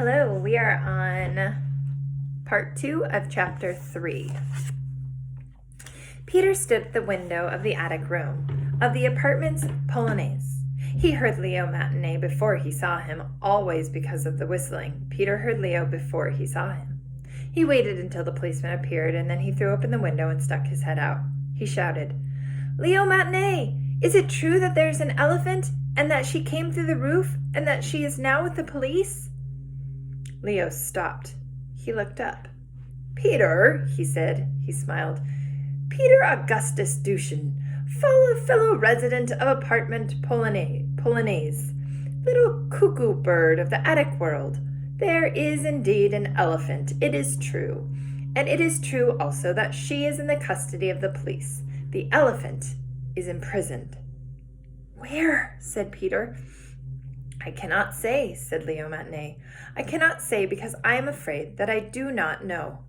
Hello, we are on part 2 of chapter 3. Peter stood at the window of the attic room of the apartment's Polonaise. He heard Leo Matinee before he saw him, always because of the whistling. Peter heard Leo before he saw him. He waited until the policeman appeared, and then he threw open the window and stuck his head out. He shouted, "Leo Matinee, is it true that there's an elephant, and that she came through the roof, and that she is now with the police?" Leo stopped. He looked up. "Peter," he said. He smiled. "Peter Augustus Dushin, fellow resident of apartment Polonaise, little cuckoo bird of the attic world. There is indeed an elephant, it is true. And it is true also that she is in the custody of the police. The elephant is imprisoned." "Where?" said Peter. "I cannot say," said Leo Matinee. "I cannot say because I am afraid that I do not know.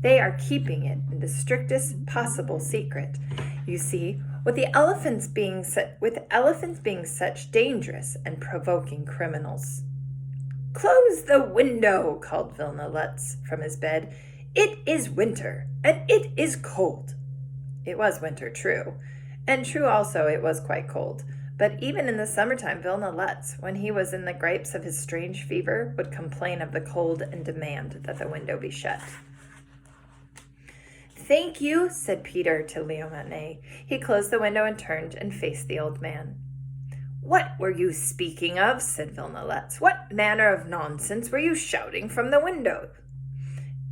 They are keeping it in the strictest possible secret. You see, with elephants being such dangerous and provoking criminals." "Close the window," called Vilna Lutz from his bed. "It is winter, and it is cold." It was winter, true, and true also it was quite cold. But even in the summertime, Vilna Lutz, when he was in the gripes of his strange fever, would complain of the cold and demand that the window be shut. "Thank you," said Peter to Leo Matinee. He closed the window and turned and faced the old man. "What were you speaking of?" said Vilna Lutz. "What manner of nonsense were you shouting from the window?"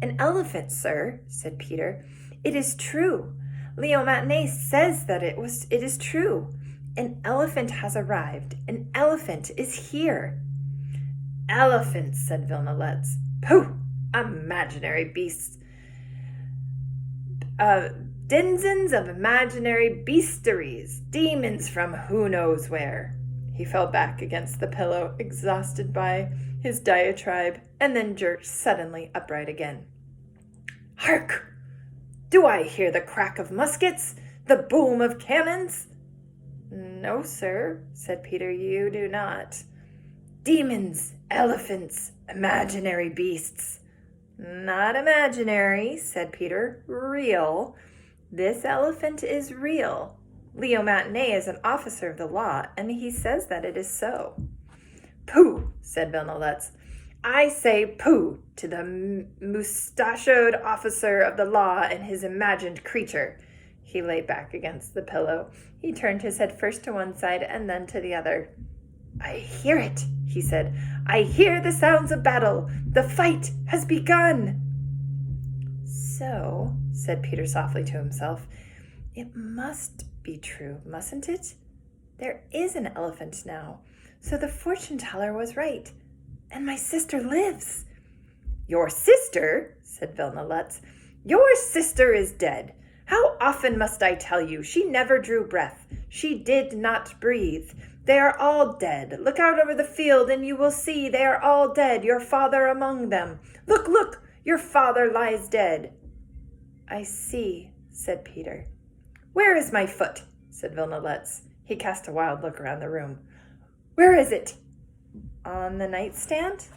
"An elephant, sir," said Peter. "It is true. Leo Matinee says that it is true. An elephant has arrived. An elephant is here." "Elephants," said Vilna Lutz. "Pooh! Imaginary beasts. Denizens of imaginary beasteries. Demons from who knows where." He fell back against the pillow, exhausted by his diatribe, and then jerked suddenly upright again. "Hark! Do I hear the crack of muskets? The boom of cannons?" "No, sir," said Peter, "you do not." "Demons, elephants, imaginary beasts." "Not imaginary," said Peter. "Real. This elephant is real. Leo Matinee is an officer of the law, and he says that it is so." "Pooh," said Vilna Lutz. "I say pooh to the mustachioed officer of the law and his imagined creature." He lay back against the pillow. He turned his head first to one side and then to the other. "I hear it," he said. "I hear the sounds of battle. The fight has begun." "So," said Peter softly to himself, "it must be true, mustn't it? There is an elephant now. So the fortune teller was right. And my sister lives." "Your sister?" said Vilna Lutz. "Your sister is dead. How often must I tell you? She never drew breath. She did not breathe. They are all dead. Look out over the field and you will see they are all dead, your father among them. Look, look, your father lies dead." "I see," said Peter. "Where is my foot?" said Vilna Lutz. He cast a wild look around the room. "Where is it?" "On the nightstand?"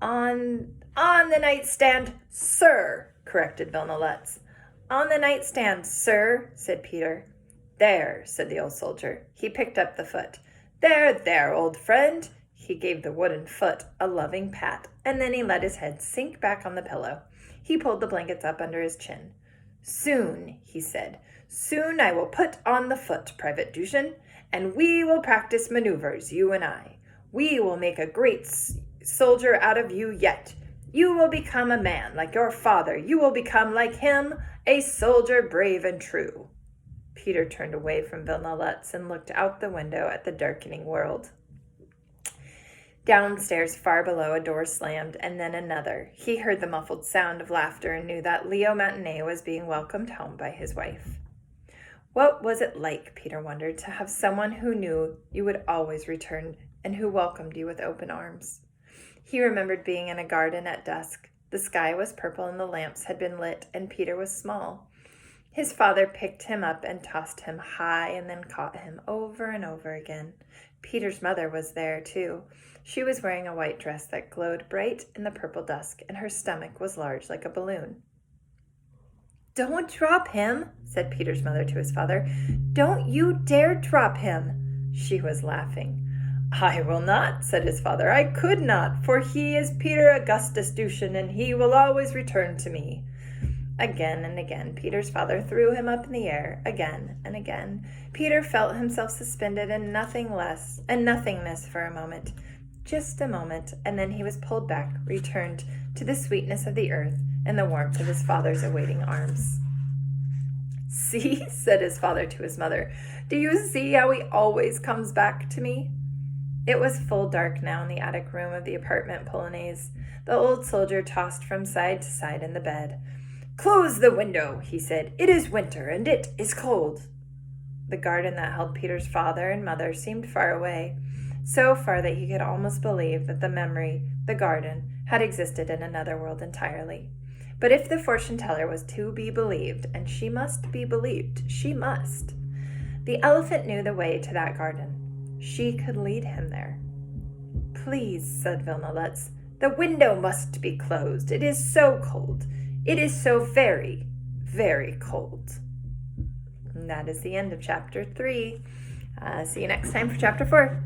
On the nightstand, sir," corrected Vilna Lutz. "On the nightstand, sir," said Peter. "There," said the old soldier. He picked up the foot. There, old friend." He gave the wooden foot a loving pat, and then he let his head sink back on the pillow. He pulled the blankets up under his chin. "Soon," he said, "soon I will put on the foot, Private Dushin, and we will practice maneuvers, you and I. We will make a great soldier out of you yet. You will become a man like your father. You will become like him, a soldier brave and true." Peter turned away from Vilna Lutz and looked out the window at the darkening world. Downstairs, far below, a door slammed, and then another. He heard the muffled sound of laughter and knew that Leo Matinee was being welcomed home by his wife. What was it like, Peter wondered, to have someone who knew you would always return and who welcomed you with open arms? He remembered being in a garden at dusk. The sky was purple and the lamps had been lit, and Peter was small. His father picked him up and tossed him high and then caught him over and over again. Peter's mother was there, too. She was wearing a white dress that glowed bright in the purple dusk, and her stomach was large like a balloon. "Don't drop him," said Peter's mother to his father. "Don't you dare drop him." She was laughing. "I will not," said his father. "I could not, for he is Peter Augustus Dushan, and he will always return to me." Again and again Peter's father threw him up in the air, again and again. Peter felt himself suspended in nothingness for a moment, just a moment, and then he was pulled back, returned to the sweetness of the earth and the warmth of his father's awaiting arms. "See," said his father to his mother, "do you see how he always comes back to me?" It was full dark now in the attic room of the apartment Polonaise. The old soldier tossed from side to side in the bed. "Close the window," he said. "It is winter, and it is cold." The garden that held Peter's father and mother seemed far away, so far that he could almost believe that the memory, the garden, had existed in another world entirely. But if the fortune-teller was to be believed, and she must be believed, she must. The elephant knew the way to that garden. She could lead him there. "Please," said Vilna Lutz, "the window must be closed. It is so cold. It is so very, very cold." And that is the end of chapter 3. See you next time for chapter 4.